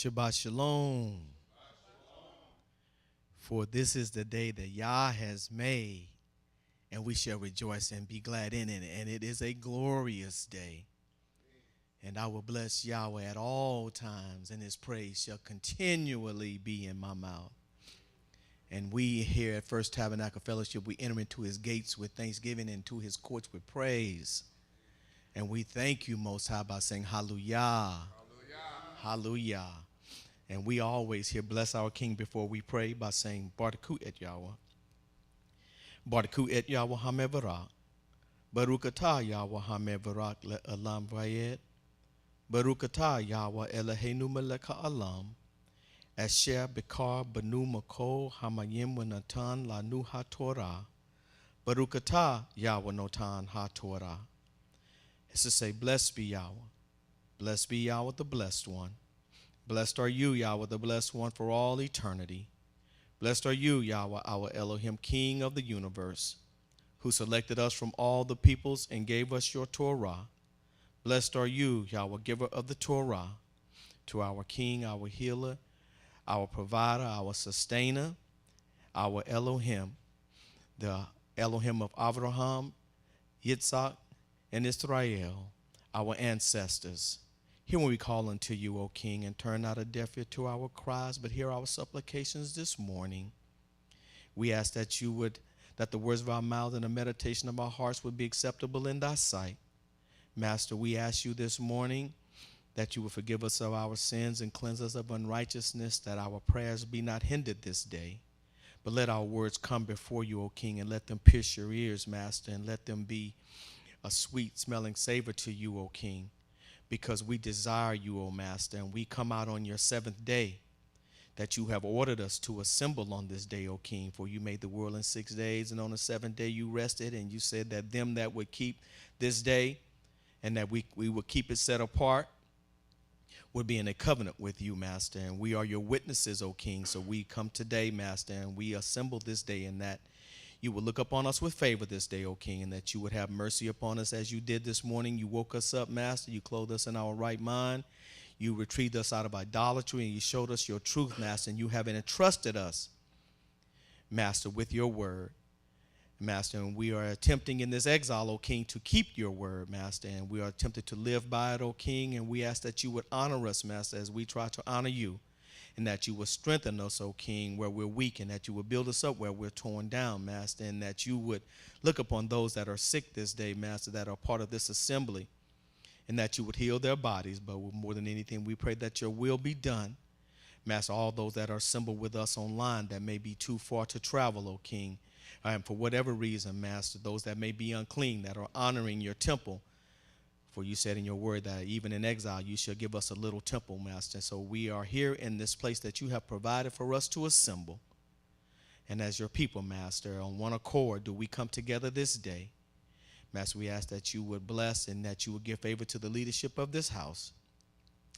Shabbat Shalom. For this is the day that Yah has made, and we shall rejoice and be glad in it. And it is a glorious day. And I will bless Yahweh at all times, and his praise shall continually be in my mouth. And we here at First Tabernacle Fellowship, we enter into his gates with thanksgiving and into his courts with praise. And we thank you, Most High, by saying hallelujah. Hallelujah. And we always here bless our King before we pray by saying Bartaku et Yahweh. Bartaku et Yahweh hamevarak. Baruch atah Yahweh hamevarak le'alam vayed. Baruch atah Yahweh Eloheinu melech ha'alam. Asher bekar banu makol hamayim v'natan lanu ha'torah. Baruch atah Yahweh notan ha'torah. It's to say, blessed be Yahweh. Blessed be Yahweh, the blessed one. Blessed are you, Yahweh, the blessed one for all eternity. Blessed are you, Yahweh, our Elohim, King of the universe, who selected us from all the peoples and gave us your Torah. Blessed are you, Yahweh, giver of the Torah, to our King, our healer, our provider, our sustainer, our Elohim, the Elohim of Abraham, Yitzhak, and Israel, our ancestors. Hear when we call unto you, O King, and turn not a deaf ear to our cries, but hear our supplications this morning. We ask that the words of our mouths and the meditation of our hearts would be acceptable in thy sight. Master, we ask you this morning that you will forgive us of our sins and cleanse us of unrighteousness, that our prayers be not hindered this day. But let our words come before you, O King, and let them pierce your ears, Master, and let them be a sweet-smelling savor to you, O King, because we desire you, O Master, and we come out on your seventh day that you have ordered us to assemble on this day, O King, for you made the world in 6 days, and on the seventh day you rested, and you said that them that would keep this day and that we would keep it set apart would be in a covenant with you, Master, and we are your witnesses, O King. So we come today, Master, and we assemble this day in that you will look upon us with favor this day, O King, and that you would have mercy upon us as you did this morning. You woke us up, Master. You clothed us in our right mind. You retrieved us out of idolatry, and you showed us your truth, Master, and you have entrusted us, Master, with your word, Master. And we are attempting in this exile, O King, to keep your word, Master, and we are attempting to live by it, O King, and we ask that you would honor us, Master, as we try to honor you. And that you will strengthen us, O King, where we're weak, and that you will build us up where we're torn down, Master, and that you would look upon those that are sick this day, Master, that are part of this assembly, and that you would heal their bodies. But more than anything, we pray that your will be done. Master, all those that are assembled with us online that may be too far to travel, O King, and for whatever reason, Master, those that may be unclean, that are honoring your temple, for you said in your word that even in exile you shall give us a little temple, Master. So we are here in this place that you have provided for us to assemble. And as your people, Master, on one accord do we come together this day. Master, we ask that you would bless and that you would give favor to the leadership of this house.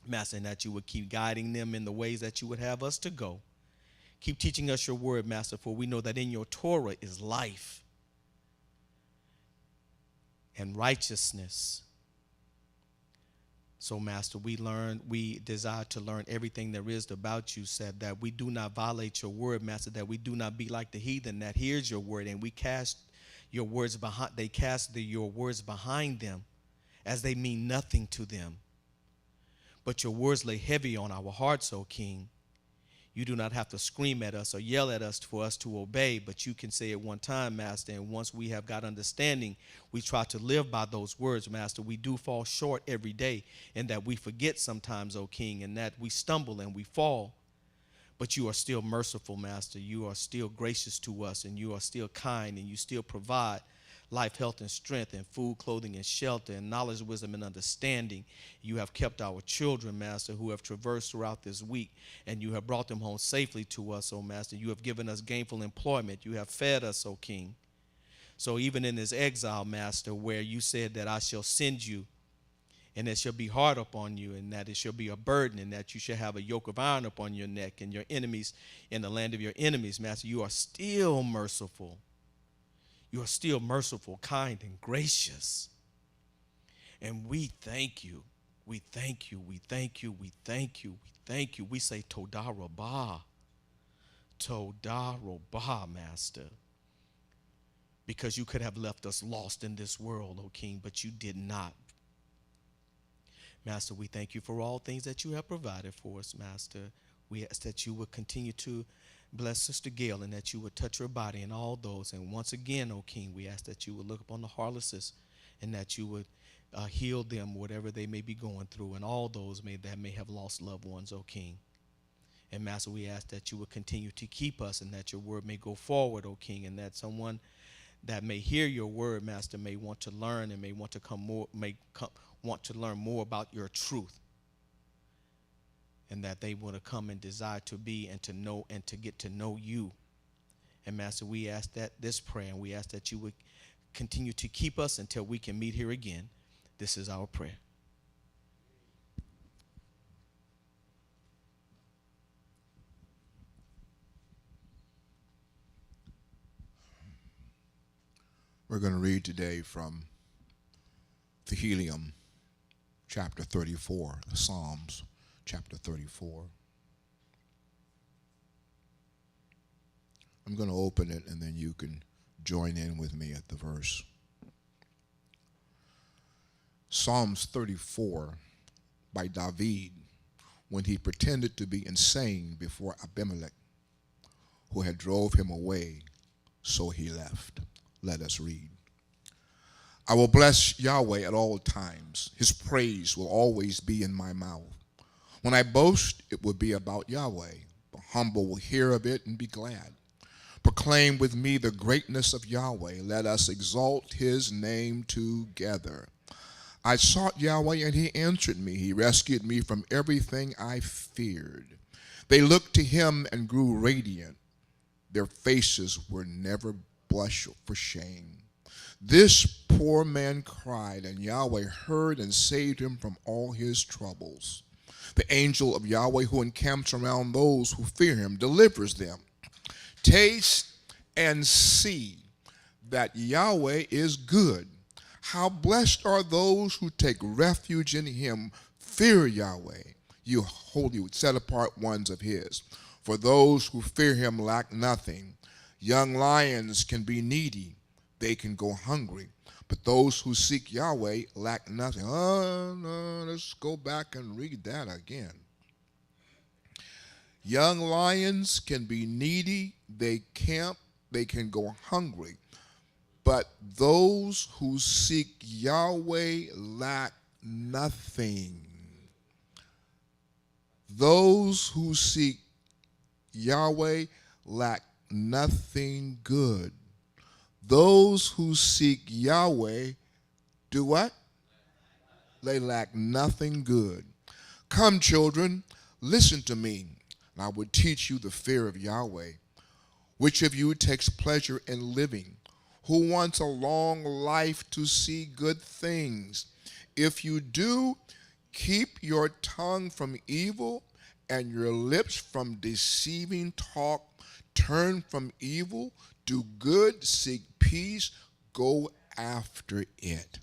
Master, and that you would keep guiding them in the ways that you would have us to go. Keep teaching us your word, Master, for we know that in your Torah is life and righteousness. So, Master, we desire to learn everything there is about you, said that we do not violate your word, Master, that we do not be like the heathen that hears your word, and we cast your words behind, your words behind them as they mean nothing to them. But your words lay heavy on our hearts, O King. You do not have to scream at us or yell at us for us to obey, but you can say it one time, Master, and once we have got understanding, we try to live by those words, Master. We do fall short every day, and that we forget sometimes, O King, and that we stumble and we fall. But you are still merciful, Master. You are still gracious to us, and you are still kind, and you still provide life, health, and strength, and food, clothing, and shelter, and knowledge, wisdom, and understanding. You have kept our children, Master, who have traversed throughout this week, and you have brought them home safely to us, O Master. You have given us gainful employment. You have fed us, O King. So even in this exile, Master, where you said that I shall send you, and it shall be hard upon you, and that it shall be a burden, and that you shall have a yoke of iron upon your neck, and your enemies in the land of your enemies, Master, you are still merciful. You are still merciful, kind, and gracious. And we thank you. We thank you, we thank you, we thank you, we thank you. We say Todah Rabbah, Todah Rabbah, Master. Because you could have left us lost in this world, O King, but you did not. Master, we thank you for all things that you have provided for us, Master. We ask that you would continue to bless Sister Gail and that you would touch her body and all those. And once again, O King, we ask that you would look upon the harlots and that you would heal them, whatever they may be going through, and all those that may have lost loved ones, O King. And Master, we ask that you would continue to keep us and that your word may go forward, O King, and that someone that may hear your word, Master, may want to learn and may want to want to learn more about your truth, and that they want to come and desire to be and to know and to get to know you. And Master, we ask that this prayer, and we ask that you would continue to keep us until we can meet here again. This is our prayer. We're going to read today from the Helium, chapter 34, the Psalms, chapter 34. I'm going to open it, and then you can join in with me at the verse. Psalms 34 by David, when he pretended to be insane before Abimelech, who had drove him away, so he left. Let us read. I will bless Yahweh at all times. His praise will always be in my mouth. When I boast, it will be about Yahweh. The humble will hear of it and be glad. Proclaim with me the greatness of Yahweh. Let us exalt his name together. I sought Yahweh, and he answered me. He rescued me from everything I feared. They looked to him and grew radiant. Their faces were never blush for shame. This poor man cried, and Yahweh heard and saved him from all his troubles. The angel of Yahweh who encamps around those who fear him delivers them. Taste and see that Yahweh is good. How blessed are those who take refuge in him. Fear Yahweh, you holy, set apart ones of his. For those who fear him lack nothing. Young lions can be needy. They can go hungry. But those who seek Yahweh lack nothing. Oh, no, let's go back and read that again. Young lions can be needy. They can go hungry. But those who seek Yahweh lack nothing. Those who seek Yahweh lack nothing good. Those who seek Yahweh do what? They lack nothing good. Come, children, listen to me, and I will teach you the fear of Yahweh. Which of you takes pleasure in living? Who wants a long life to see good things? If you do, keep your tongue from evil and your lips from deceiving talk. Turn from evil, do good, seek peace, go after it.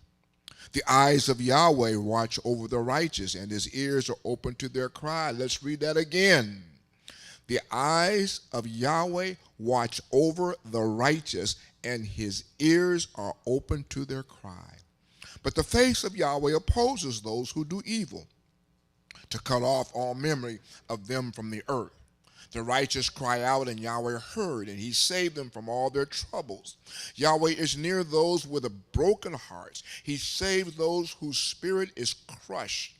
The eyes of Yahweh watch over the righteous, and his ears are open to their cry. Let's read that again. The eyes of Yahweh watch over the righteous, and his ears are open to their cry. But the face of Yahweh opposes those who do evil, to cut off all memory of them from the earth. The righteous cry out, and Yahweh heard, and he saved them from all their troubles. Yahweh is near those with a broken hearts. He saves those whose spirit is crushed.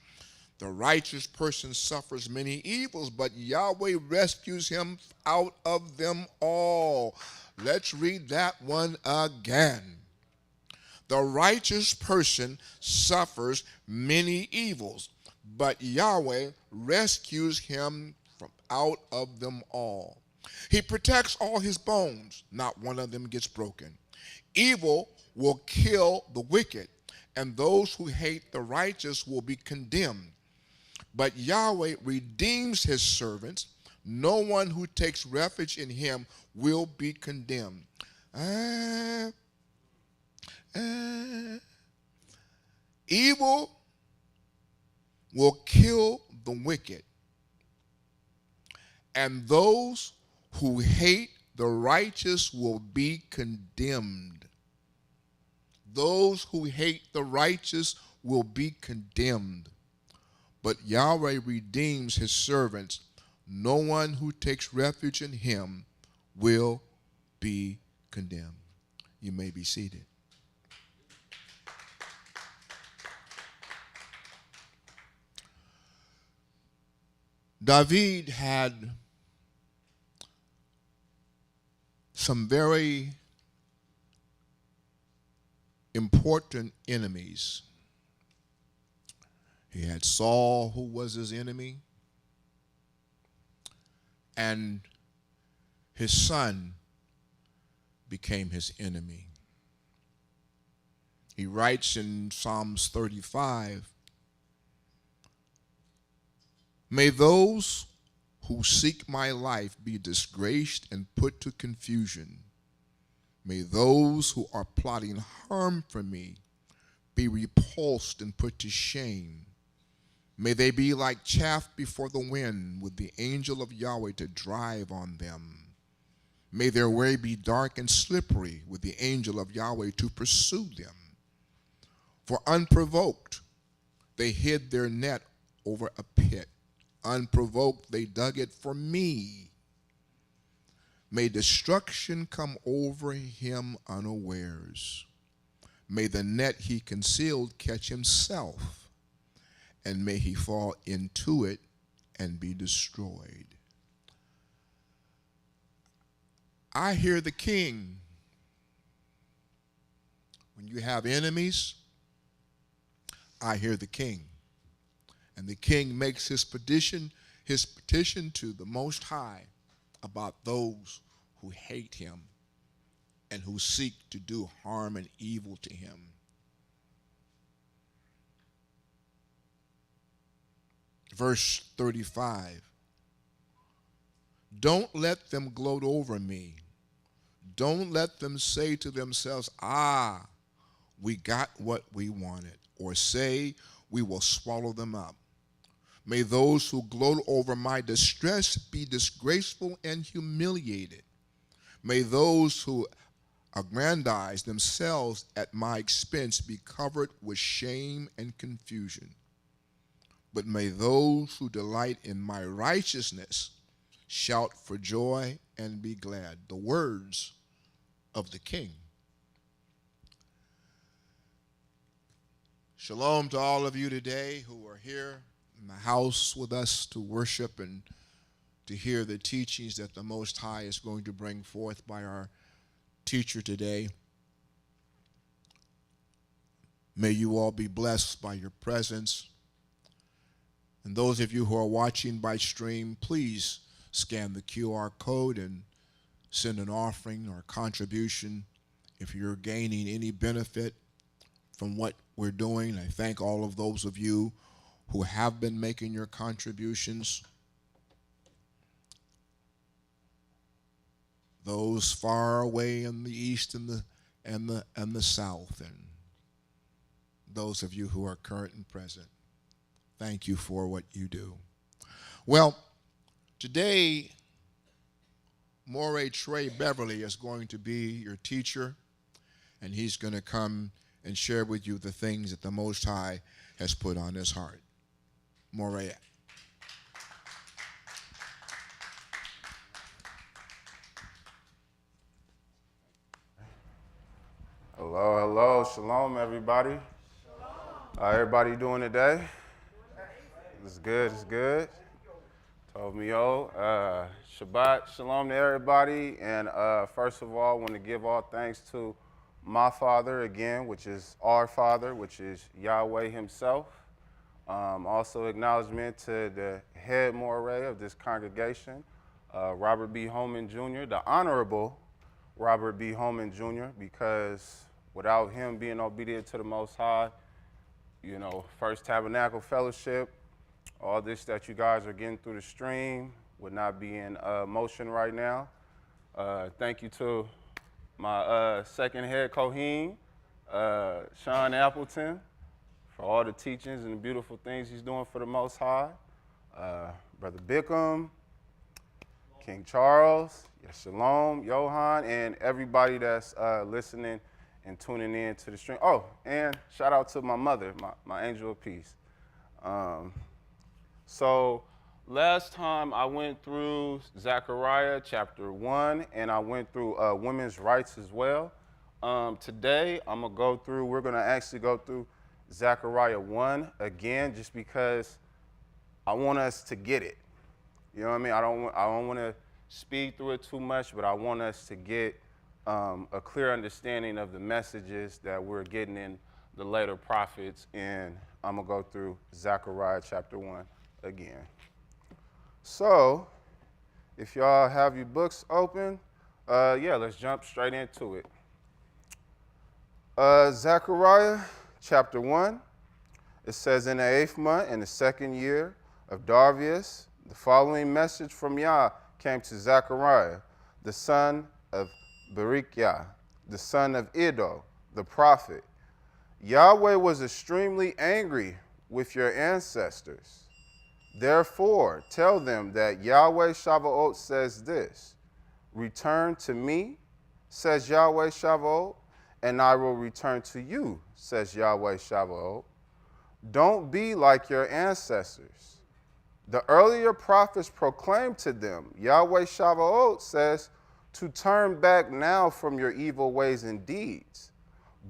The righteous person suffers many evils, but Yahweh rescues him out of them all. Let's read that one again. The righteous person suffers many evils, but Yahweh rescues him from out of them all. He protects all his bones. Not one of them gets broken. Evil will kill the wicked, and those who hate the righteous will be condemned. But Yahweh redeems his servants. No one who takes refuge in him will be condemned. Evil will kill the wicked, and those who hate the righteous will be condemned. Those who hate the righteous will be condemned. But Yahweh redeems his servants. No one who takes refuge in him will be condemned. You may be seated. David had some very important enemies. He had Saul, who was his enemy, and his son became his enemy. He writes in Psalms 35, "May those who seek my life be disgraced and put to confusion. May those who are plotting harm for me be repulsed and put to shame. May they be like chaff before the wind, with the angel of Yahweh to drive on them. May their way be dark and slippery, with the angel of Yahweh to pursue them. For unprovoked, they hid their net over a pit. Unprovoked, they dug it for me. May destruction come over him unawares. May the net he concealed catch himself, and may he fall into it and be destroyed." I hear the king. When you have enemies, I hear the king. And the king makes his petition to the Most High about those who hate him and who seek to do harm and evil to him. Verse 35, "Don't let them gloat over me. Don't let them say to themselves, 'Ah, we got what we wanted,' or say, 'We will swallow them up.' May those who gloat over my distress be disgraceful and humiliated. May those who aggrandize themselves at my expense be covered with shame and confusion. But may those who delight in my righteousness shout for joy and be glad." The words of the king. Shalom to all of you today who are here in the house with us to worship and to hear the teachings that the Most High is going to bring forth by our teacher today. May you all be blessed by your presence. And those of you who are watching by stream, please scan the QR code and send an offering or contribution if you're gaining any benefit from what we're doing. I thank all of those of you who have been making your contributions. Those far away in the east and the south, and those of you who are current and present. Thank you for what you do. Well, today, Moray Trey Beverly is going to be your teacher, and he's going to come and share with you the things that the Most High has put on his heart. Moray. Hello, hello, shalom, everybody. How everybody doing today? It's good, it's good. Told me, Shabbat shalom to everybody. And first of all, I want to give all thanks to my Father again, which is our Father, which is Yahweh himself. Also acknowledgement to the head moray of this congregation, Robert B. Holman Jr., the Honorable Robert B. Holman Jr., because without him being obedient to the Most High, you know, First Tabernacle Fellowship, all this that you guys are getting through the stream would not be in motion right now. Thank you to my second head Kohen, Sean Appleton, for all the teachings and the beautiful things he's doing for the Most High. Brother Bickham, King Charles, Shalom, Johan, and everybody that's listening and tuning in to the stream. Oh, and shout out to my mother, my angel of peace. So last time I went through Zechariah chapter 1, and I went through women's rights as well. Today we're gonna actually go through Zechariah 1 again, just because I want us to get it. You know what I mean? I don't want to speed through it too much, but I want us to get a clear understanding of the messages that we're getting in the later prophets, and I'm gonna go through Zechariah chapter 1 again. So, if y'all have your books open, let's jump straight into it. Zechariah chapter 1, it says, in the 8th month, in the 2nd year of Darius, the following message from Yah came to Zechariah, the son of Berechiah, the son of Iddo, the prophet. Yahweh was extremely angry with your ancestors. Therefore, tell them that Yahweh Sabaoth says this, return to me, says Yahweh Sabaoth, and I will return to you, says Yahweh Sabaoth. Don't be like your ancestors. The earlier prophets proclaimed to them, Yahweh Sabaoth says, to turn back now from your evil ways and deeds.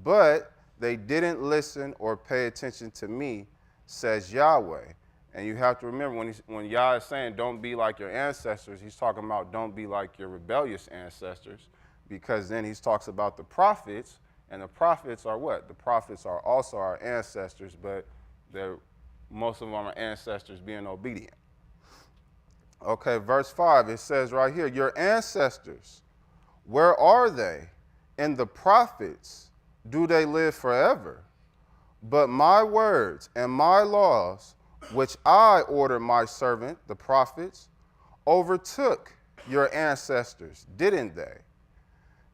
But they didn't listen or pay attention to me, says Yahweh. And you have to remember, when Yah is saying don't be like your ancestors, he's talking about don't be like your rebellious ancestors, because then he talks about the prophets, and the prophets are what? The prophets are also our ancestors, but most of them are ancestors being obedient. Okay, verse 5, it says right here, your ancestors, where are they? And the prophets, do they live forever? But my words and my laws, which I ordered my servant, the prophets, overtook your ancestors, didn't they?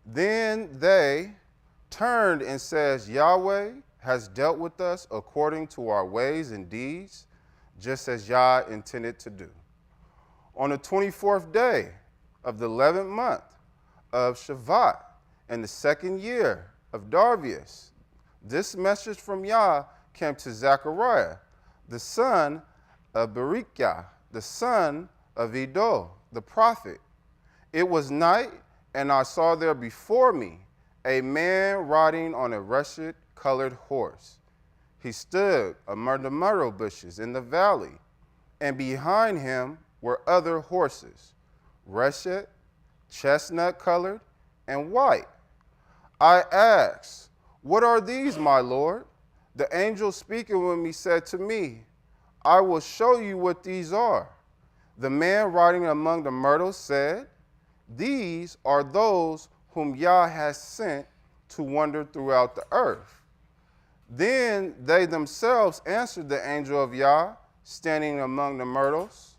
Then they turned and says, Yahweh has dealt with us according to our ways and deeds, just as Yah intended to do. On the 24th day of the 11th month of Shevat, in the 2nd year of Darius, this message from Yah came to Zechariah, the son of Berechiah, the son of Iddo, the prophet. It was night, and I saw there before me a man riding on a russet-colored horse. He stood among the myrtle bushes in the valley, and behind him were other horses, russet, chestnut-colored, and white. I asked, what are these, my Lord? The angel speaking with me said to me, I will show you what these are. The man riding among the myrtles said, these are those whom Yah has sent to wander throughout the earth. Then they themselves answered the angel of Yah, standing among the myrtles.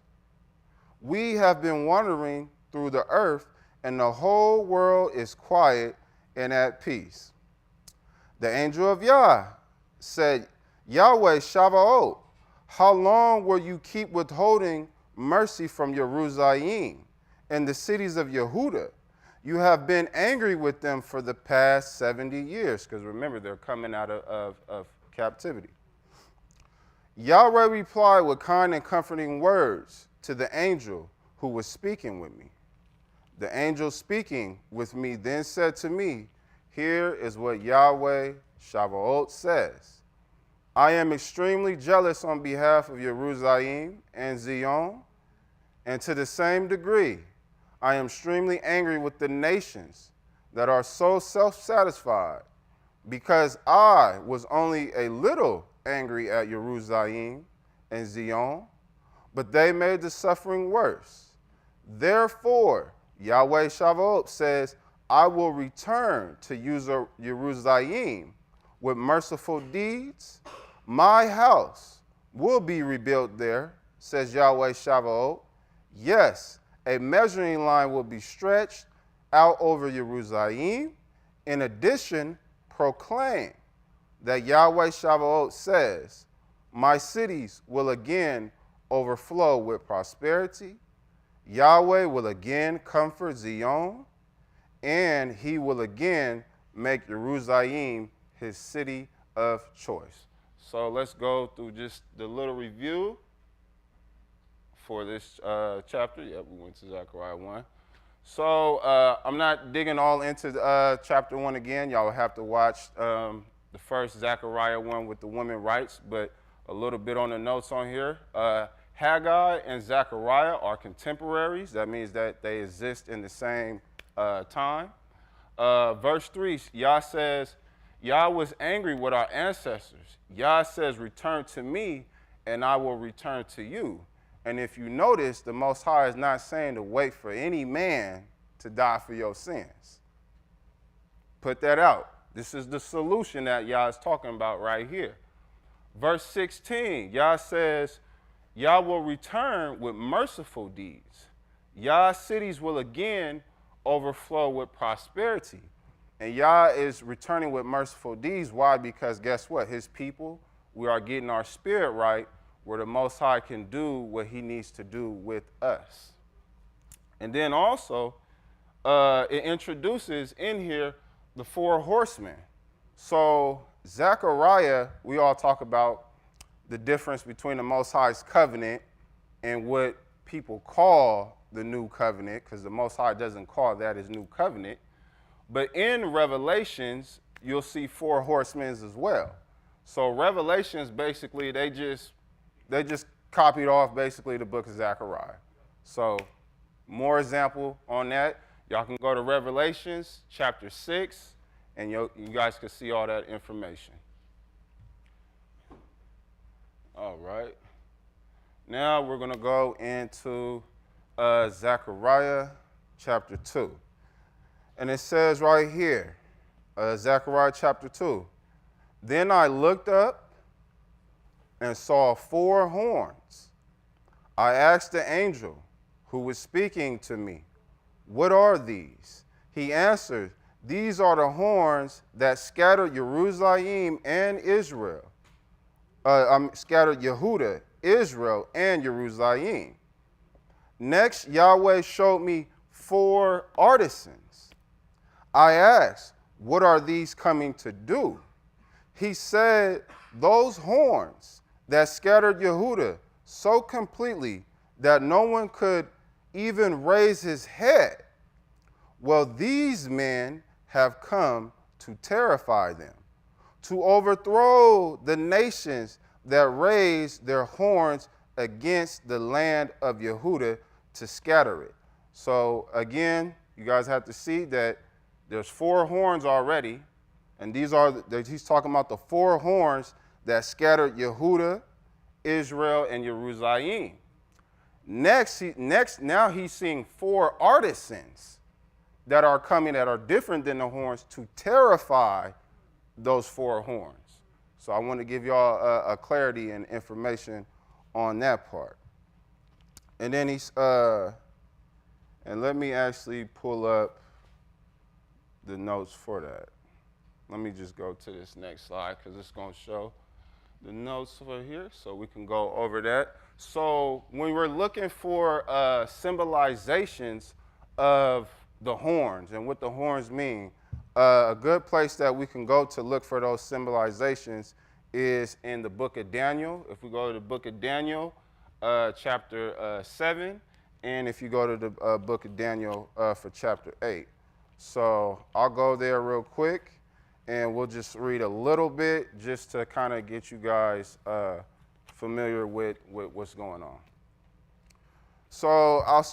We have been wandering through the earth, and the whole world is quiet and at peace. The angel of Yah said, Yahweh Sabaoth, how long will you keep withholding mercy from Jerusalem and the cities of Yehuda? You have been angry with them for the past 70 years, because remember, they're coming out of captivity. Yahweh replied with kind and comforting words to the angel who was speaking with me. The angel speaking with me then said to me, here is what Yahweh Sabaoth says. I am extremely jealous on behalf of Jerusalem and Zion, and to the same degree, I am extremely angry with the nations that are so self-satisfied, because I was only a little angry at Jerusalem and Zion, but they made the suffering worse. Therefore, Yahweh Sabaoth says, I will return to Jerusalem with merciful deeds. My house will be rebuilt there, says Yahweh Sabaoth. Yes, a measuring line will be stretched out over Jerusalem. In addition, proclaim, that Yahweh Sabaoth says, my cities will again overflow with prosperity. Yahweh will again comfort Zion, and he will again make Jerusalem his city of choice. So let's go through just the little review for this chapter. Yep, we went to Zechariah 1. So I'm not digging all into chapter 1 again. Y'all will have to watch the first Zechariah 1 with the women's rights, but a little bit on the notes on here. Haggai and Zechariah are contemporaries. That means that they exist in the same time. Verse 3, Yah says, Yah was angry with our ancestors. Yah says, return to me, and I will return to you. And if you notice, the Most High is not saying to wait for any man to die for your sins. Put that out. This is the solution that Yah is talking about right here. Verse 16, Yah says, Yah will return with merciful deeds. Yah's cities will again overflow with prosperity. And Yah is returning with merciful deeds. Why? Because guess what? His people, we are getting our spirit right, where the Most High can do what he needs to do with us. And then also, it introduces in here the 4 horsemen. So Zechariah, we all talk about the difference between the Most High's covenant and what people call the new covenant, because the Most High doesn't call that his new covenant. But in Revelations, you'll see 4 horsemen as well. So Revelations, basically, they just copied off basically the book of Zechariah. So more example on that. Y'all can go to Revelations chapter 6, and you guys can see all that information. All right. Now we're going to go into Zechariah chapter 2. And it says right here, Zechariah chapter 2, then I looked up and saw 4 horns. I asked the angel who was speaking to me, what are these? He answered, these are the horns that scattered Jerusalem and Israel. Scattered Yehuda, Israel, and Jerusalem. Next, Yahweh showed me 4 artisans. I asked, what are these coming to do? He said, those horns that scattered Yehuda so completely that no one could even raise his head. Well, these men have come to terrify them, to overthrow the nations that raised their horns against the land of Yehuda, to scatter it. So again, you guys have to see that there's 4 horns already, and he's talking about the 4 horns that scattered Yehuda, Israel, and Jerusalem. Now he's seeing 4 artisans that are coming that are different than the horns to terrify those 4 horns. So I want to give y'all a clarity and information on that part. And then and let me actually pull up the notes for that. Let me just go to this next slide because it's going to show the notes for here, so we can go over that. So when we're looking for symbolizations of the horns and what the horns mean, a good place that we can go to look for those symbolizations is in the book of Daniel. If we go to the book of Daniel, chapter 7, and if you go to the book of Daniel for chapter 8. So I'll go there real quick, and we'll just read a little bit just to kind of get you guys familiar with what's going on. So I'll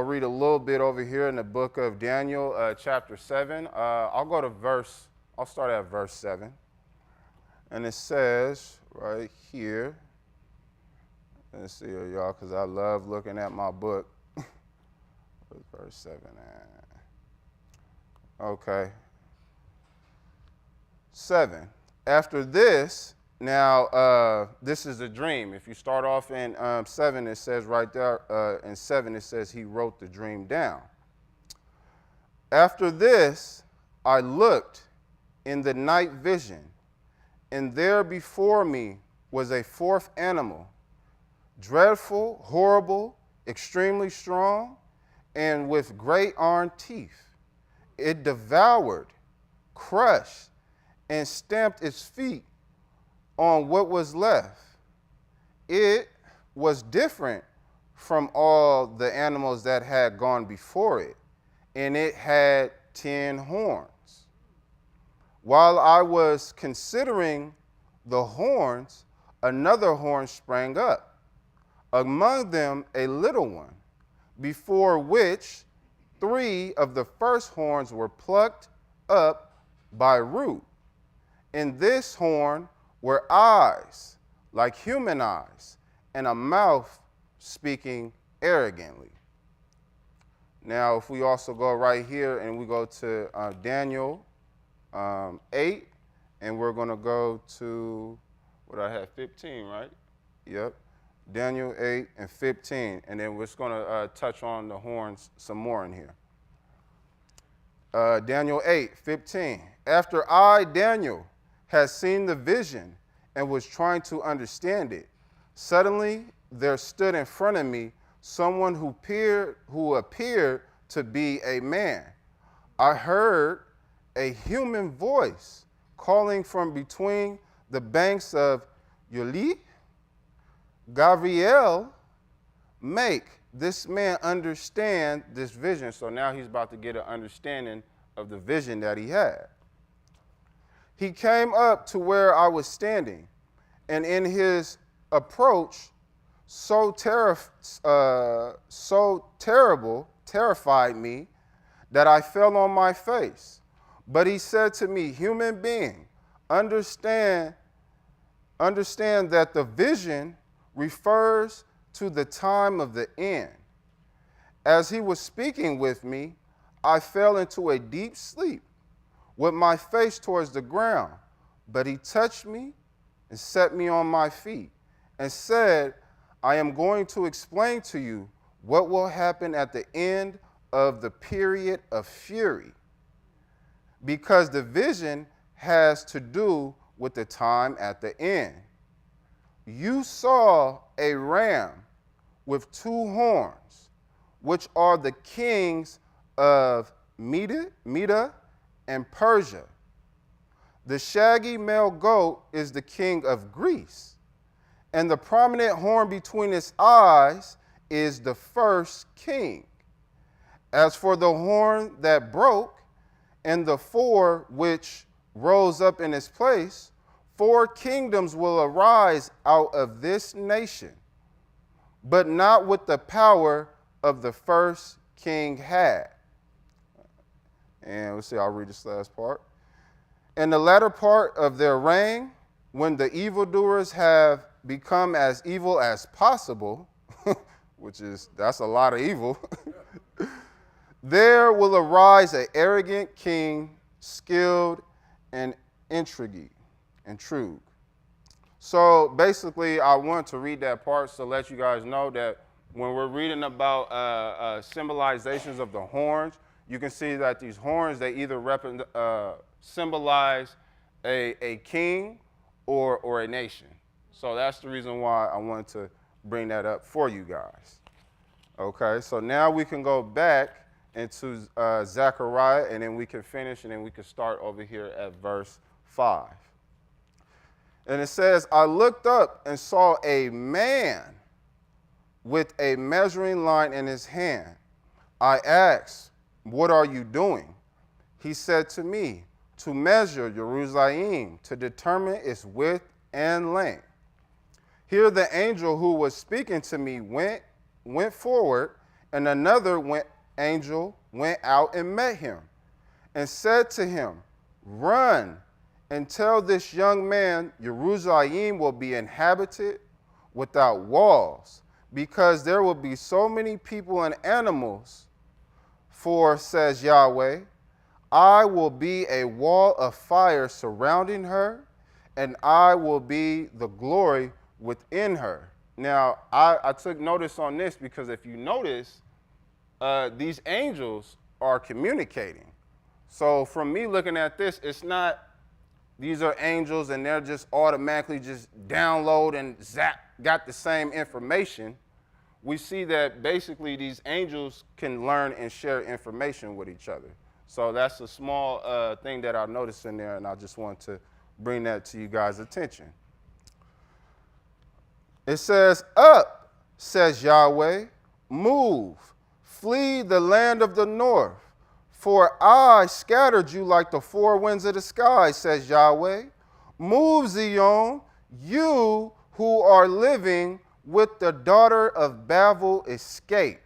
read a little bit over here in the book of Daniel, chapter 7. I'll start at verse 7. And it says right here, let's see here, y'all, because I love looking at my book. Verse 7. Okay. 7. After this, now this is a dream. If you start off in 7, it says right there, in 7 it says he wrote the dream down. After this, I looked in the night vision, And there before me was a fourth animal, dreadful, horrible, extremely strong, and with great iron teeth. It devoured, crushed, and stamped its feet on what was left. It was different from all the animals that had gone before it, and it had 10 horns. While I was considering the horns, another horn sprang up, among them a little one, before which 3 of the first horns were plucked up by root. In this horn were eyes, like human eyes, and a mouth speaking arrogantly. Now, if we also go right here and we go to Daniel 8, and we're going to go to, what I had, 15, right? Yep. Daniel 8 and 15, and then we're just going to touch on the horns some more in here. Daniel 8, 15. After I, Daniel, had seen the vision and was trying to understand it, suddenly there stood in front of me someone who appeared to be a man. I heard a human voice calling from between the banks of Yuli, Gabriel, make this man understand this vision. So now he's about to get an understanding of the vision that he had. He came up to where I was standing, and in his approach, terrified me that I fell on my face. But he said to me, human being, understand that the vision refers to the time of the end. As he was speaking with me, I fell into a deep sleep with my face towards the ground. But he touched me and set me on my feet and said, I am going to explain to you what will happen at the end of the period of fury, because the vision has to do with the time at the end. You saw a ram with 2 horns, which are the kings of Media and Persia. The shaggy male goat is the king of Greece, and the prominent horn between its eyes is the first king. As for the horn that broke, and the 4 which rose up in its place, 4 kingdoms will arise out of this nation, but not with the power of the first king had. And let's see, I'll read this last part. In the latter part of their reign, when the evildoers have become as evil as possible, that's a lot of evil, there will arise an arrogant king, skilled in intrigue. So basically, I want to read that part to let you guys know that when we're reading about symbolizations of the horns, you can see that these horns, they either symbolize a king or a nation. So that's the reason why I wanted to bring that up for you guys. Okay, so now we can go back into Zechariah, and then we can finish, and then we can start over here at verse 5. And it says, I looked up and saw a man with a measuring line in his hand. I asked, what are you doing? He said to me, to measure Jerusalem, to determine its width and length. Here the angel who was speaking to me went forward, and another angel went out and met him, and said to him, run and tell this young man Jerusalem will be inhabited without walls, because there will be so many people and animals. For, says Yahweh, I will be a wall of fire surrounding her, and I will be the glory within her. Now, I took notice on this because if you notice, these angels are communicating. So from me looking at this, it's not these are angels and they're just automatically just download and zap, got the same information. We see that basically these angels can learn and share information with each other. So that's a small thing that I noticed in there, and I just want to bring that to you guys' attention. It says, up, says Yahweh, move, flee the land of the north. For I scattered you like the four winds of the sky, says Yahweh. Move, Zion, you who are living with the daughter of Babel, escape.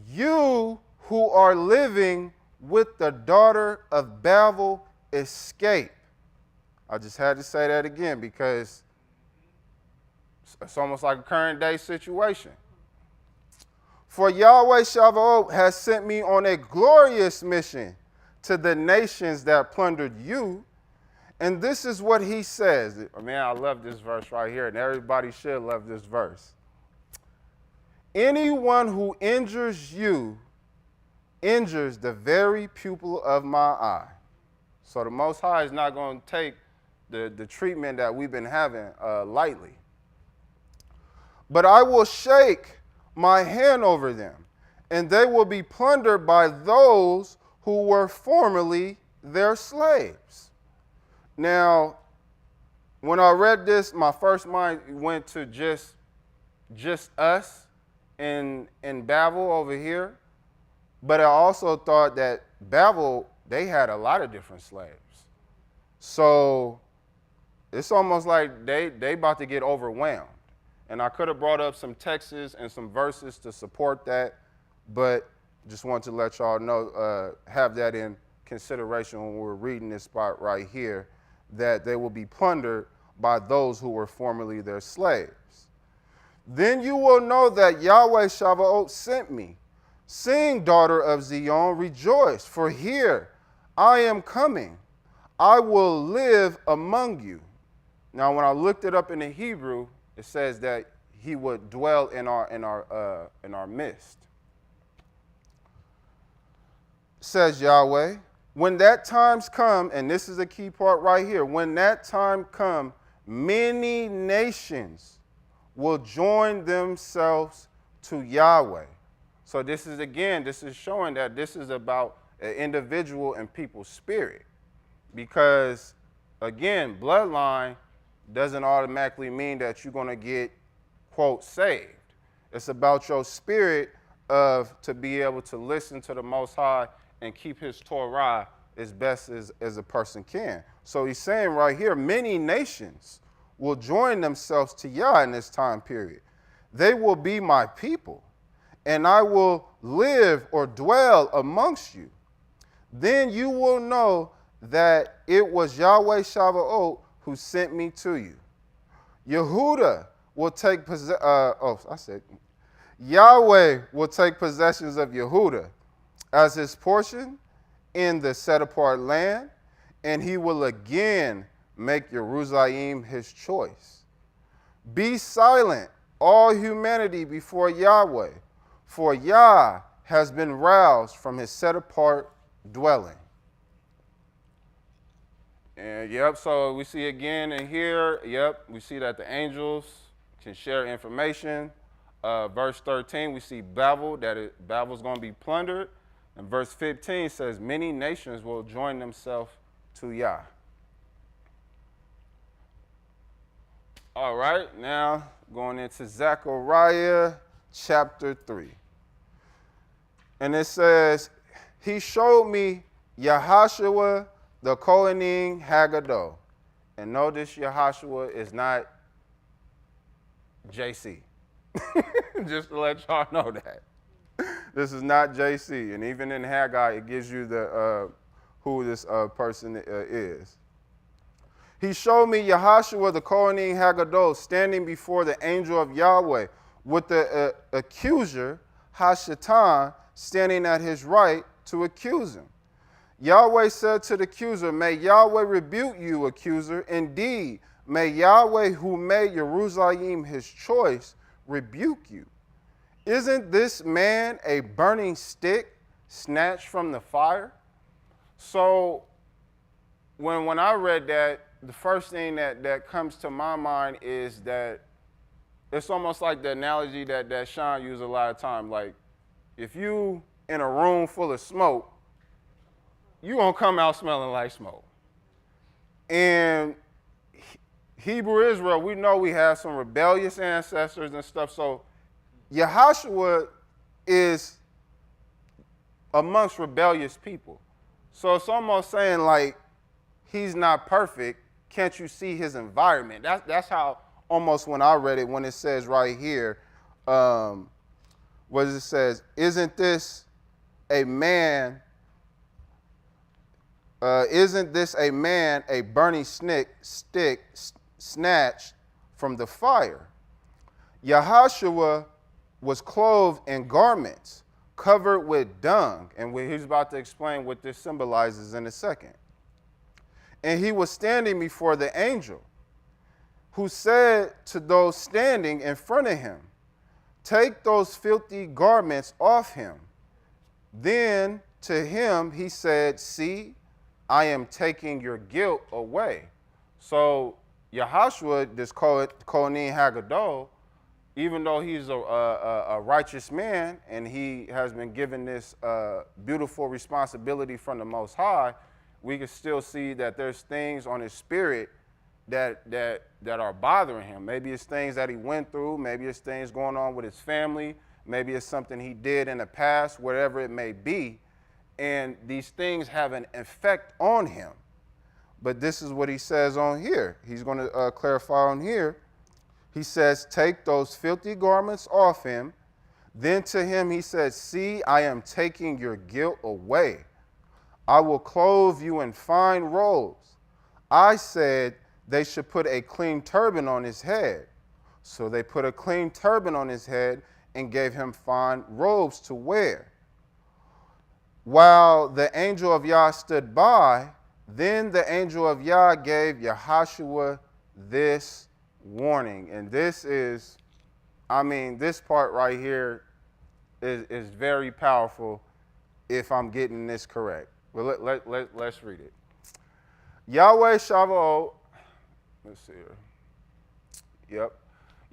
You who are living with the daughter of Babel, escape. I just had to say that again because it's almost like a current day situation. For Yahweh Shava'ot has sent me on a glorious mission to the nations that plundered you. And this is what he says. Man, I love this verse right here, and everybody should love this verse. Anyone who injures you injures the very pupil of my eye. So the Most High is not going to take the treatment that we've been having lightly. But I will shake my hand over them, and they will be plundered by those who were formerly their slaves. Now, when I read this, my first mind went to just us in Babel over here. But I also thought that Babel, they had a lot of different slaves. So it's almost like they about to get overwhelmed. And I could have brought up some texts and some verses to support that, but just want to let y'all know, have that in consideration when we're reading this spot right here, that they will be plundered by those who were formerly their slaves. Then you will know that Yahweh Shava'ot sent me. Sing, daughter of Zion, rejoice, for here I am coming. I will live among you. Now, when I looked it up in the Hebrew, it says that he would dwell in our midst. Says Yahweh, when that time's come, and this is a key part right here, when that time come, many nations will join themselves to Yahweh. So this is showing that this is about an individual and people's spirit. Because, again, bloodline doesn't automatically mean that you're going to get, quote, saved. It's about your spirit to be able to listen to the Most High and keep his Torah as best as a person can. So he's saying right here, many nations will join themselves to Yah in this time period. They will be my people, and I will live or dwell amongst you. Then you will know that it was Yahweh Shava'ot who sent me to you. Yehuda will take Yahweh will take possessions of Yehuda as his portion in the set-apart land, and he will again make Jerusalem his choice. Be silent, all humanity, before Yahweh, for Yah has been roused from his set-apart dwelling. And so we see again in here, we see that the angels can share information. Verse 13, we see Babel, Babel's going to be plundered. And verse 15 says, many nations will join themselves to Yah. All right, now going into Zechariah chapter 3. And it says, he showed me Yahashua the Kohanim Haggadah. And notice Yahashua is not JC. Just to let y'all know that. This is not JC. And even in Haggai, it gives you the who this person is. He showed me Yahashua the Kohanim Haggadah standing before the angel of Yahweh with the accuser, Hashatan, standing at his right to accuse him. Yahweh said to the accuser, may Yahweh rebuke you, accuser. Indeed, may Yahweh, who made Jerusalem his choice, rebuke you. Isn't this man a burning stick snatched from the fire? So when I read that, the first thing that comes to my mind is that it's almost like the analogy that Sean used a lot of time. Like, if you in a room full of smoke, you gonna come out smelling like smoke. And Hebrew Israel, we know we have some rebellious ancestors and stuff. So Yahushua is amongst rebellious people. So it's almost saying like he's not perfect. Can't you see his environment? That's how almost when I read it, when it says right here, what it says, isn't this a man, a burning stick snatched from the fire? Yahushua was clothed in garments covered with dung, and he's about to explain what this symbolizes in a second. And he was standing before the angel, who said to those standing in front of him, take those filthy garments off him. Then to him he said, see, I am taking your guilt away. So Yahushua, this Kohanim Hagadol, even though he's a righteous man and he has been given this beautiful responsibility from the Most High, we can still see that there's things on his spirit that are bothering him. Maybe it's things that he went through. Maybe it's things going on with his family. Maybe it's something he did in the past, whatever it may be. And these things have an effect on him. But this is what he says on here. He's going to clarify on here. He says, take those filthy garments off him. Then to him he said, see, I am taking your guilt away. I will clothe you in fine robes. I said they should put a clean turban on his head. So they put a clean turban on his head and gave him fine robes to wear. While the angel of Yah stood by, then the angel of Yah gave Yahushua this warning. And this is, this part right here is very powerful if I'm getting this correct. Well, let's read it. Yahwehs Exiled, let's see here. Yep.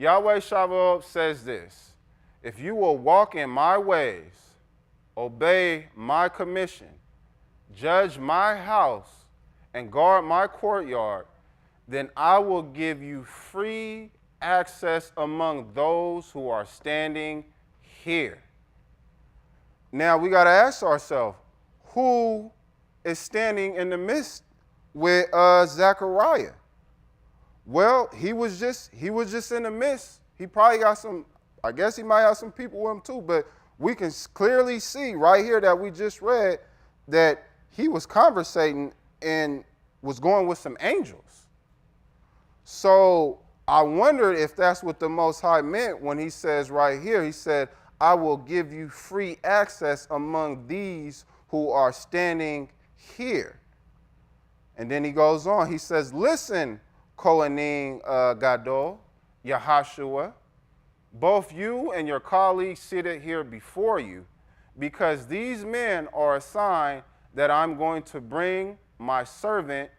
Yahwehs Exiled says this: if you will walk in my ways, obey my commission, judge my house, and guard my courtyard, then I will give you free access among those who are standing here. Now we got to ask ourselves, who is standing in the midst with Zechariah? Well, he was just in the midst. He probably got some, I guess he might have some people with him too, but we can clearly see right here that we just read that he was conversating and was going with some angels. So I wondered if that's what the Most High meant when he says right here, he said, I will give you free access among these who are standing here. And then he goes on, he says, listen, Kohanim Gadol, Yahushua, both you and your colleagues seated here before you, because these men are a sign that I'm going to bring my servant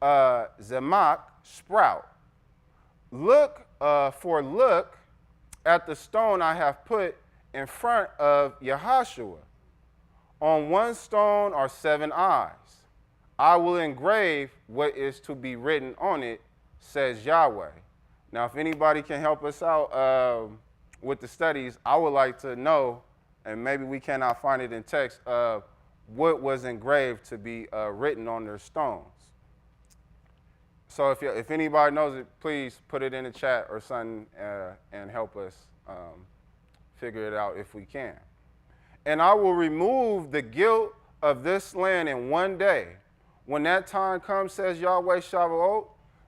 Zemach sprout. Look at the stone I have put in front of Yahushua. On one stone are 7 eyes. I will engrave what is to be written on it, says Yahweh. Now, if anybody can help us out with the studies, I would like to know, and maybe we cannot find it in text, what was engraved to be written on their stones. So if anybody knows it, please put it in the chat or something and help us figure it out if we can. And I will remove the guilt of this land in one day. When that time comes, says Yahweh Shavuot,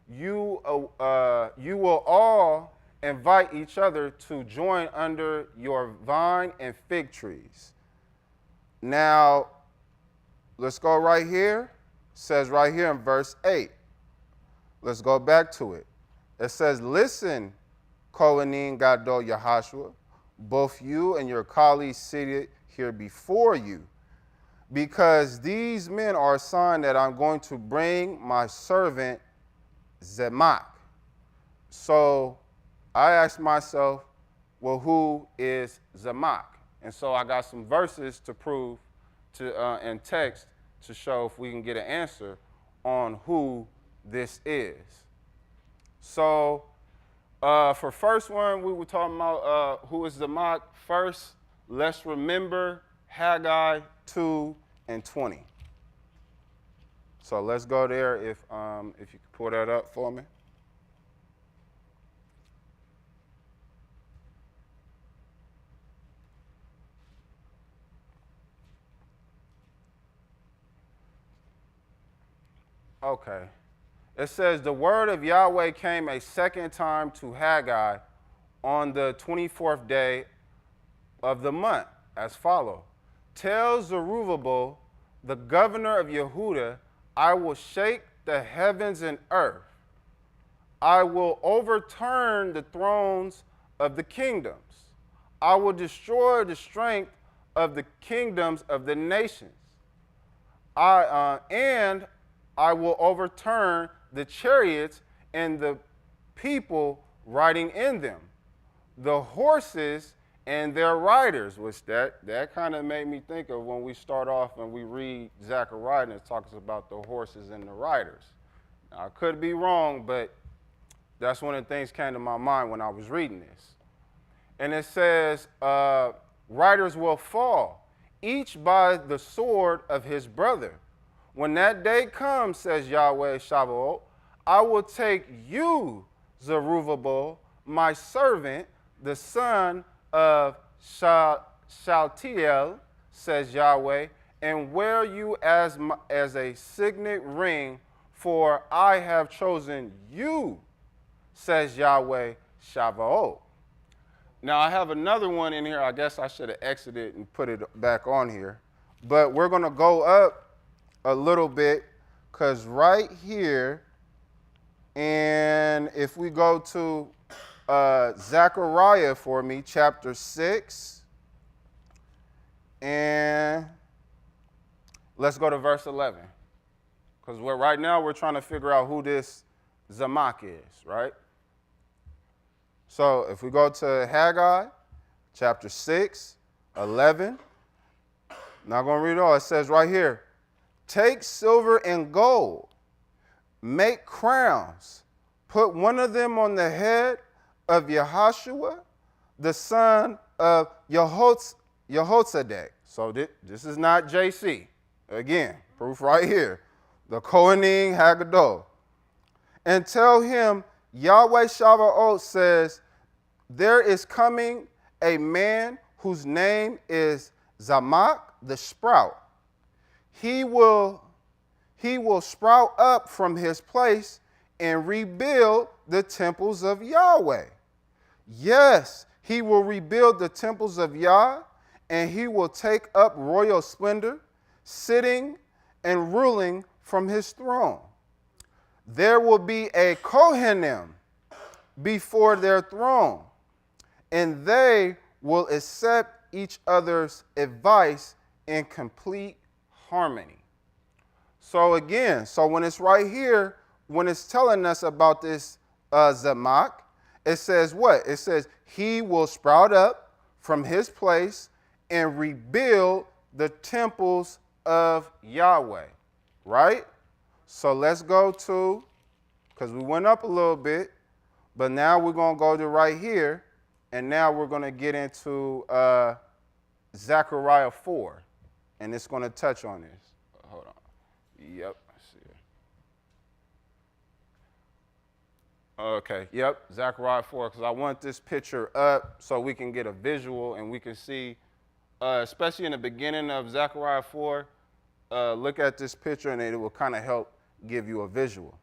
you will all invite each other to join under your vine and fig trees. Now, let's go right here. It says right here in verse 8. Let's go back to it. It says, listen, Kohanim Gadol Yahushua, both you and your colleagues seated here before you, because these men are a sign that I'm going to bring my servant Zemach. So I asked myself, well, who is Zemach? And so I got some verses to prove and text to show if we can get an answer on who this is. So for first one, we were talking about who is Zemach. First, let's remember Haggai 2 and 20. So let's go there if you could pull that up for me. Okay. It says, the word of Yahweh came a second time to Haggai on the 24th day of the month as follows. Tell Zerubbabel, the governor of Yehudah, I will shake the heavens and earth. I will overturn the thrones of the kingdoms. I will destroy the strength of the kingdoms of the nations. And I will overturn the chariots and the people riding in them, the horses and their riders, which that kind of made me think of when we start off and we read Zechariah and it talks about the horses and the riders. Now, I could be wrong, but that's one of the things came to my mind when I was reading this. And it says, riders will fall, each by the sword of his brother. When that day comes, says Yahweh Shavuot, I will take you, Zerubbabel, my servant, the son of Shaltiel, says Yahweh, and wear you as a signet ring, for I have chosen you, says Yahweh Shavuot. Now, I have another one in here. I guess I should have exited and put it back on here. But we're going to go up a little bit, because right here, and if we go to Zechariah for me, chapter 6, and let's go to verse 11, because right now we're trying to figure out who this Zemach is, right? So if we go to Haggai, chapter 6, 11, not going to read it all. It says right here, take silver and gold, make crowns, put one of them on the head of Yehoshua, the son of Jehozadak. So this is not JC. Again, proof right here. The Kohanim Haggadah. And tell him, Yahweh Shavuot says, there is coming a man whose name is Zemach the sprout. He will sprout up from his place and rebuild the temples of Yahweh. Yes, he will rebuild the temples of Yah, and he will take up royal splendor, sitting and ruling from his throne. There will be a Kohanim before their throne, and they will accept each other's advice in complete harmony. So again, when it's right here, when it's telling us about this Zemach, it says what? It says he will sprout up from his place and rebuild the temples of Yahweh, right? So let's go to, because we went up a little bit, but now we're going to go to right here, and now we're going to get into Zechariah 4, and it's going to touch on this. Hold on. Yep. Okay, yep, Zechariah 4, because I want this picture up so we can get a visual and we can see, especially in the beginning of Zechariah 4, look at this picture and it will kind of help give you a visual.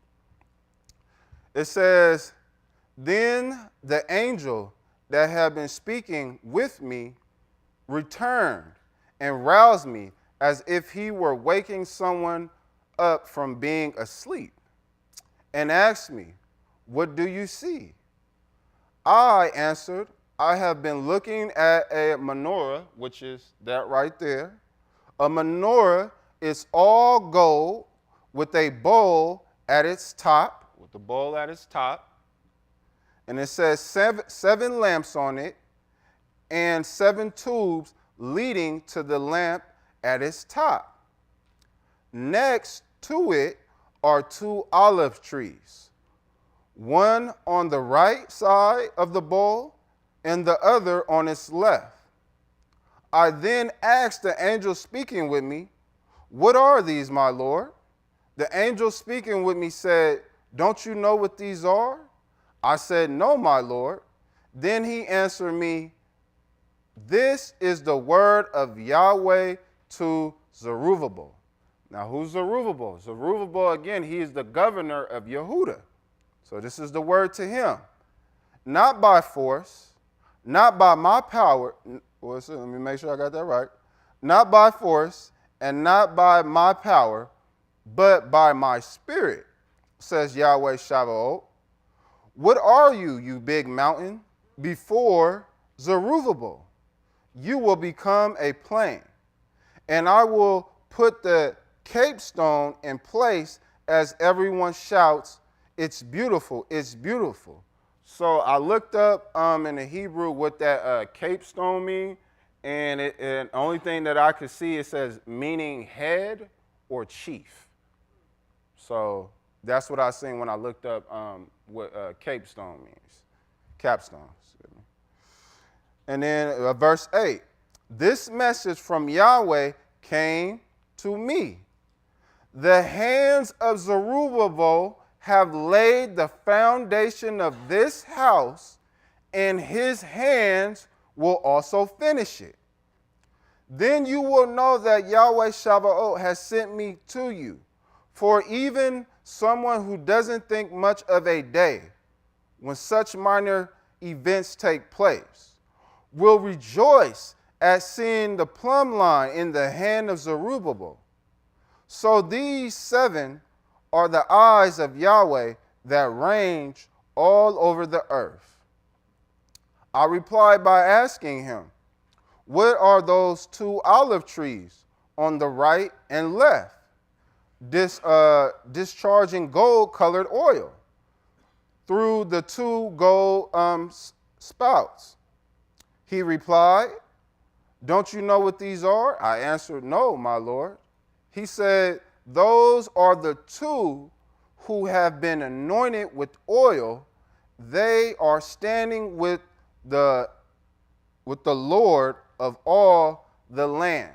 It says, then the angel that had been speaking with me returned and roused me as if he were waking someone up from being asleep, and asked me, what do you see? I answered, I have been looking at a menorah, which is that right there, A menorah is all gold with a bowl at its top, and it says seven lamps on it, and 7 tubes leading to the lamp at its top. Next to it are 2 olive trees, one on the right side of the bowl and the other on its left. I then asked the angel speaking with me, "What are these, my Lord?" The angel speaking with me said, "Don't you know what these are?" I said, "No, my Lord." Then he answered me, "This is the word of Yahweh to Zerubbabel." Now, who's Zerubbabel? Zerubbabel, again, he is the governor of Yehuda. So this is the word to him. Not by force, not by my power. Let me make sure I got that right. Not by force and not by my power, but by my spirit, says Yahweh Shabbat. What are you, you big mountain? Before Zerubbabel, you will become a plain, and I will put the capstone in place as everyone shouts, "It's beautiful, it's beautiful." So I looked up in the Hebrew what that capstone means, and the only thing that I could see, it says meaning head or chief. So that's what I seen when I looked up what capstone means. Capstone. Excuse me. And then verse 8. This message from Yahweh came to me. The hands of Zerubbabel have laid the foundation of this house, and his hands will also finish it. Then you will know that Yahweh Shabbat has sent me to you. For even someone who doesn't think much of a day, when such minor events take place, will rejoice at seeing the plumb line in the hand of Zerubbabel. So these 7 are the eyes of Yahweh that range all over the earth. I replied by asking him, "What are those 2 olive trees on the right and left, discharging gold-colored oil through the 2 gold spouts?" He replied, "Don't you know what these are?" I answered, "No, my Lord." He said, "Those are the 2 who have been anointed with oil. They are standing with the Lord of all the land."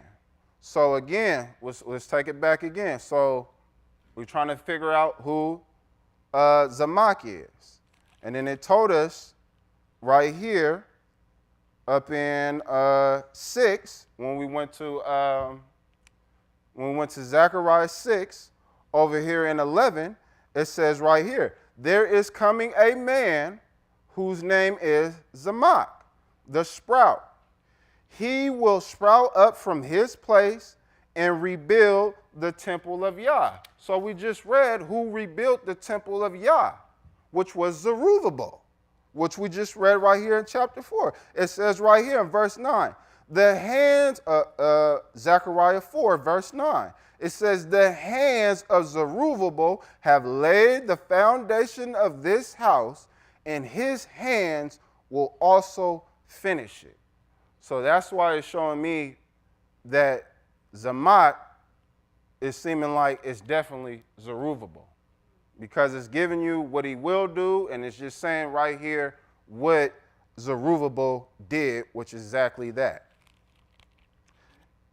So again, let's take it back again. So we're trying to figure out who Zamach is. And then it told us right here up in 6, when we went to Zechariah 6, over here in 11, it says right here, there is coming a man whose name is Zamach, the sprout. He will sprout up from his place and rebuild the temple of Yah. So we just read who rebuilt the temple of Yah, which was Zerubbabel, which we just read right here in chapter 4. It says right here in verse 9, the hands of Zechariah 4, verse 9. It says, the hands of Zerubbabel have laid the foundation of this house, and his hands will also finish it. So that's why it's showing me that Zamach is seeming like it's definitely Zerubbabel, because it's giving you what he will do, and it's just saying right here what Zerubbabel did, which is exactly that.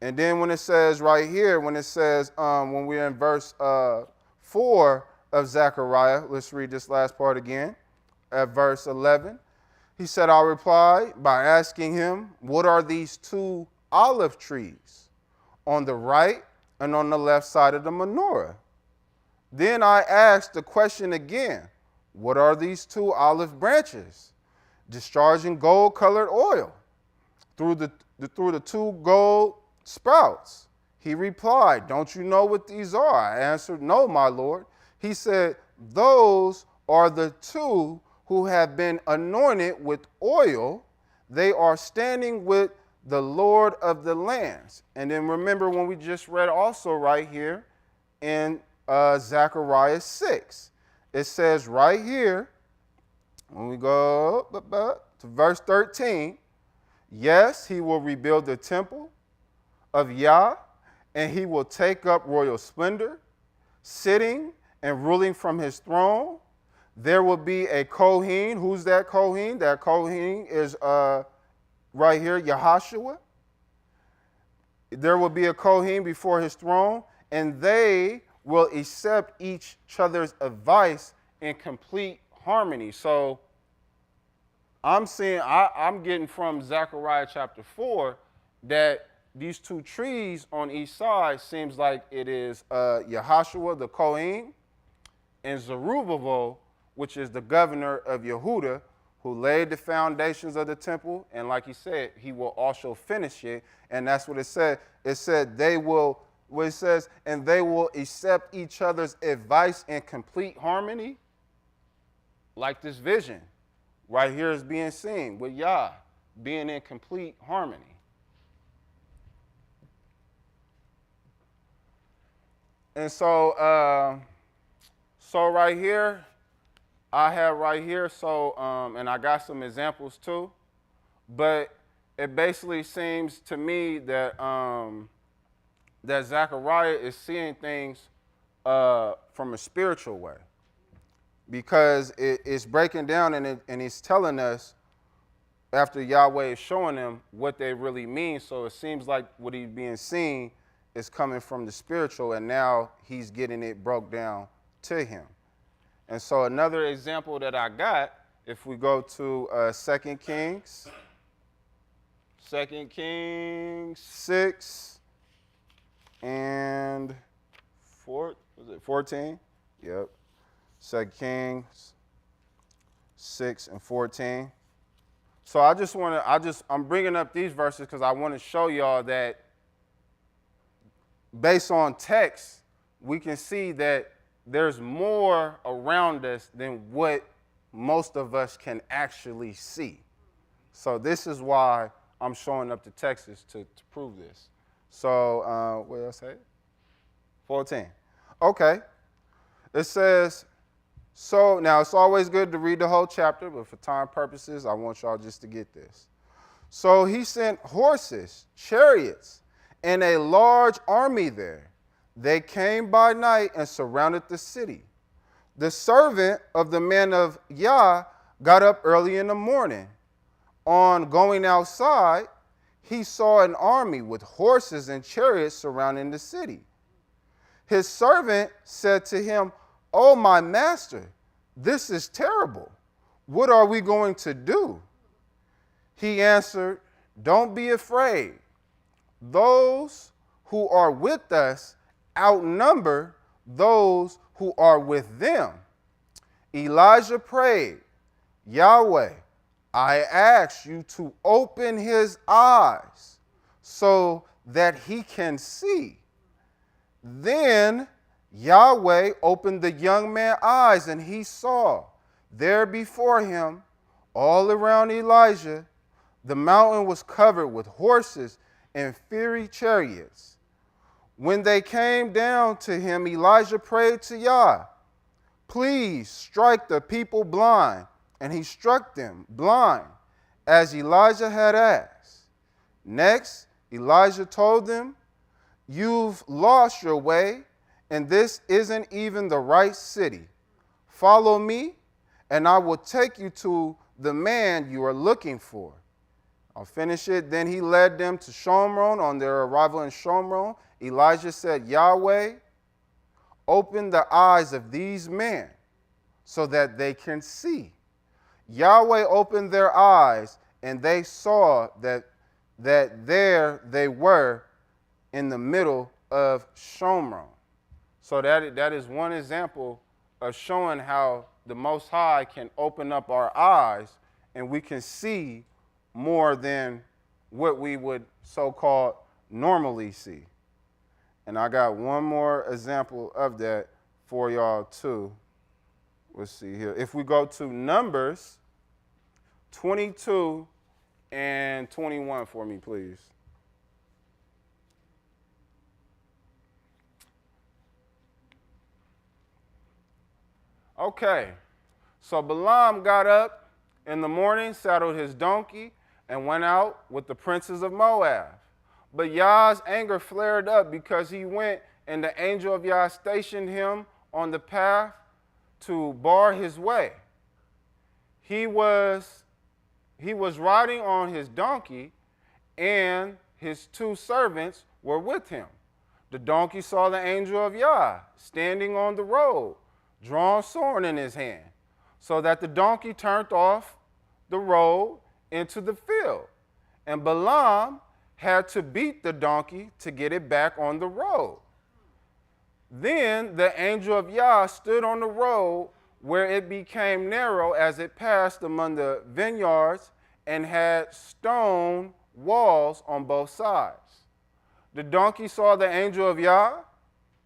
And then when it says right here, when it says, when we're in verse 4 of Zechariah, let's read this last part again, at verse 11. He said, I replied by asking him, what are these 2 olive trees on the right and on the left side of the menorah? Then I asked the question again, what are these 2 olive branches discharging gold-colored oil through the 2 gold sprouts? He replied, don't you know what these are? I answered, no, my Lord. He said, those are the 2 who have been anointed with oil. They are standing with the Lord of the lands. And then remember when we just read also right here in Zechariah 6. It says right here, when we go to verse 13, yes, he will rebuild the temple of Yah, and he will take up royal splendor, sitting and ruling from his throne. There will be a Kohen. Who's that Kohen? That Kohen is right here, Yahshua. There will be a Kohen before his throne, and they will accept each other's advice in complete harmony. So I'm getting from Zechariah chapter 4 that these two trees on each side seems like it is Yahshua, the Kohen, and Zerubbabel, which is the governor of Yehuda, who laid the foundations of the temple. And like he said, he will also finish it. And that's what it said. It said they will, what it says, and they will accept each other's advice in complete harmony. Like this vision right here is being seen with Yah being in complete harmony. And so right here, I have right here, and I got some examples too, but it basically seems to me that that Zechariah is seeing things from a spiritual way, because it's breaking down and he's telling us after Yahweh is showing them what they really mean. So it seems like what he's being seen is coming from the spiritual, and now he's getting it broke down to him. And so another example that I got, if we go to 2 Kings 6 and 14? Yep. 2 Kings 6 and 14. So I'm bringing up these verses because I want to show y'all that based on text, we can see that there's more around us than what most of us can actually see. So this is why I'm showing up the texts to prove this. So what else say? 14. Okay. It says, so now it's always good to read the whole chapter, but for time purposes, I want y'all just to get this. So he sent horses, chariots, and a large army there. They came by night and surrounded the city. The servant of the man of Yah got up early in the morning. On going outside, he saw an army with horses and chariots surrounding the city. His servant said to him, "Oh, my master, this is terrible. What are we going to do?" He answered, "Don't be afraid. Those who are with us outnumber those who are with them." Elijah prayed, "Yahweh, I ask you to open his eyes so that he can see." Then Yahweh opened the young man's eyes, and he saw there before him, all around Elijah, the mountain was covered with horses and fiery chariots. When they came down to him, Elijah prayed to Yah, "Please strike the people blind." And he struck them blind, as Elijah had asked. Next, Elijah told them, "You've lost your way, and this isn't even the right city. Follow me, and I will take you to the man you are looking for." I'll finish it. Then he led them to Shomron. On their arrival in Shomron, Elijah said, "Yahweh, open the eyes of these men so that they can see." Yahweh opened their eyes, and they saw that there they were in the middle of Shomron. So that is one example of showing how the Most High can open up our eyes, and we can see more than what we would so-called normally see. And I got one more example of that for y'all too. Let's see here. If we go to Numbers 22 and 21 for me, please. Okay, so Balaam got up in the morning, saddled his donkey, and went out with the princes of Moab. But Yah's anger flared up because he went, and the angel of Yah stationed him on the path to bar his way. He was riding on his donkey, and his 2 servants were with him. The donkey saw the angel of Yah standing on the road, drawn sword in his hand, so that the donkey turned off the road into the field. And Balaam had to beat the donkey to get it back on the road. Then the angel of Yah stood on the road where it became narrow as it passed among the vineyards and had stone walls on both sides. The donkey saw the angel of Yah,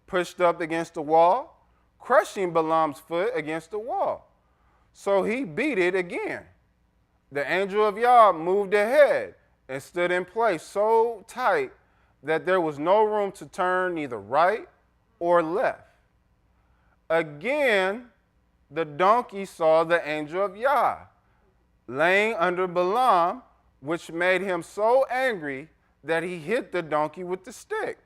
pushed up against the wall, crushing Balaam's foot against the wall. So he beat it again. The angel of Yah moved ahead and stood in place so tight that there was no room to turn neither right or left. Again, the donkey saw the angel of Yah laying under Balaam, which made him so angry that he hit the donkey with the stick.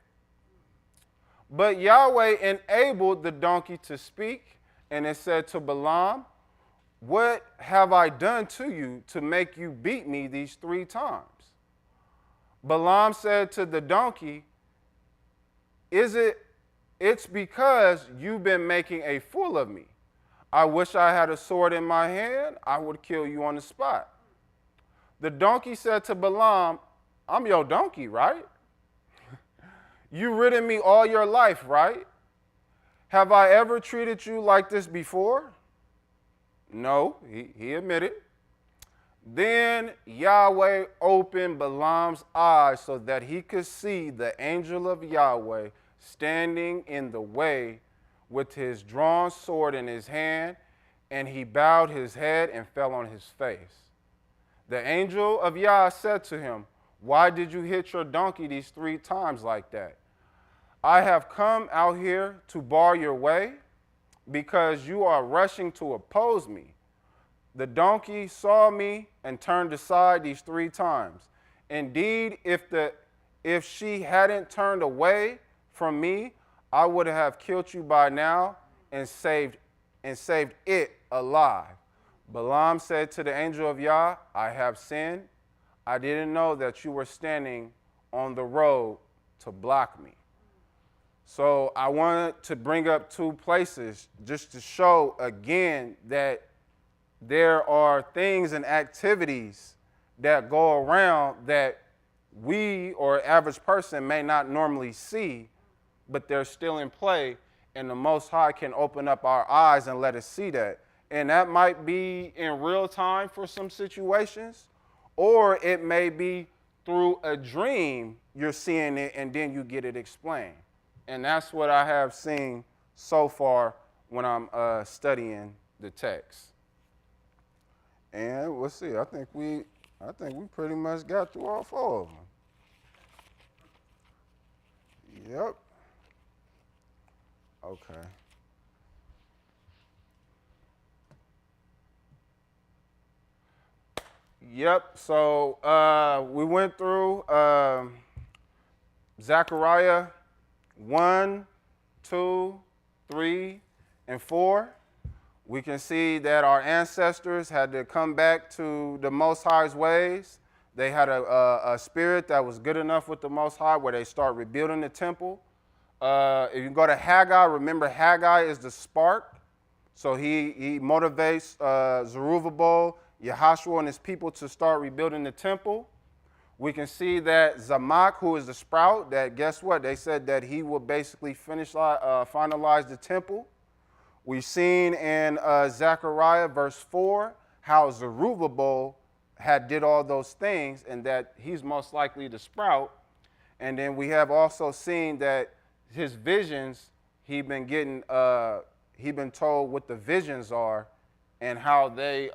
But Yahweh enabled the donkey to speak, and it said to Balaam, "What have I done to you to make you beat me these 3 times?" Balaam said to the donkey, It's because you've been making a fool of me. I wish I had a sword in my hand, I would kill you on the spot." The donkey said to Balaam, "I'm your donkey, right? You've ridden me all your life, right? Have I ever treated you like this before?" No, he admitted. Then Yahweh opened Balaam's eyes so that he could see the angel of Yahweh standing in the way with his drawn sword in his hand, and he bowed his head and fell on his face. The angel of Yah said to him, "Why did you hit your donkey these 3 times like that?" "I have come out here to bar your way because you are rushing to oppose me. The donkey saw me and turned aside these 3 times. Indeed, if she hadn't turned away from me, I would have killed you by now and saved it alive." Balaam said to the angel of Yah, "I have sinned. I didn't know that you were standing on the road to block me." So I wanted to bring up 2 places just to show again that there are things and activities that go around that we or average person may not normally see, but they're still in play, and the Most High can open up our eyes and let us see that. And that might be in real time for some situations, or it may be through a dream you're seeing it and then you get it explained. And that's what I have seen so far when I'm studying the text. And let's see, I think we pretty much got through all 4 of them. Yep. Okay. Yep, so we went through Zechariah 1, 2, 3, and 4. We can see that our ancestors had to come back to the Most High's ways. They had a spirit that was good enough with the Most High where they start rebuilding the temple. If you go to Haggai, remember Haggai is the spark. So he motivates Zerubbabel, Yahashua, and his people to start rebuilding the temple. We can see that Zamach, who is the sprout, that guess what? They said that he will basically finalize the temple. We've seen in Zechariah verse 4 how Zerubbabel had did all those things and that he's most likely the sprout. And then we have also seen that his visions, he been told what the visions are and how they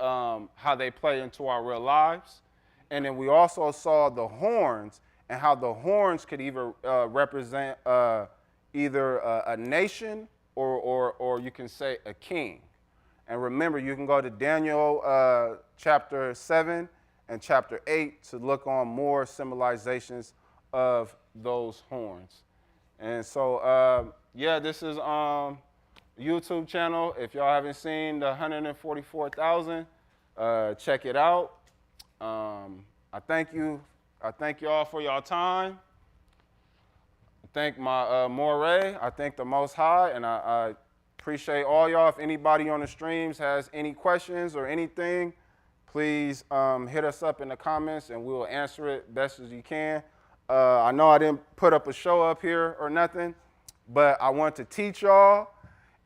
play into our real lives. And then we also saw the horns and how the horns could either represent either a nation or you can say a king. And remember, you can go to Daniel chapter 7 and chapter 8 to look on more symbolizations of those horns. And so, yeah, this is YouTube channel. If y'all haven't seen the 144,000, check it out. I thank you. I thank y'all for y'all time. I thank my moray. I thank the Most High, and I appreciate all y'all. If anybody on the streams has any questions or anything, please hit us up in the comments, and we'll answer it best as you can. I know I didn't put up a show up here or nothing, but I want to teach y'all,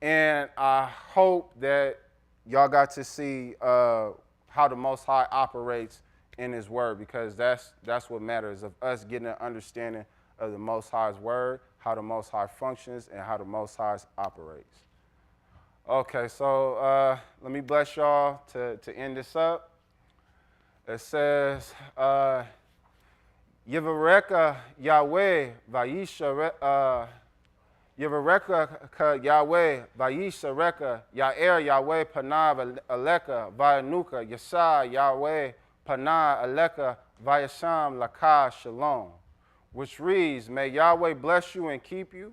and I hope that y'all got to see how the Most High operates in His Word, because that's what matters, of us getting an understanding of the Most High's Word, how the Most High functions, and how the Most High operates. Okay, so let me bless y'all to end this up. It says, Yivareka Yahweh Vayisha Yivareka ka Yahweh Vayisha Reka Yair Yahweh Panav Aleka Vayanuka Yasa Yahweh Panah Aleka Vayasham Laka Shalom, which reads, may Yahweh bless you and keep you.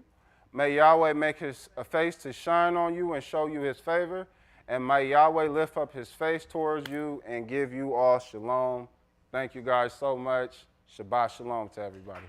May Yahweh make his face to shine on you and show you his favor. And may Yahweh lift up his face towards you and give you all shalom. Thank you guys so much. Shabbat shalom to everybody.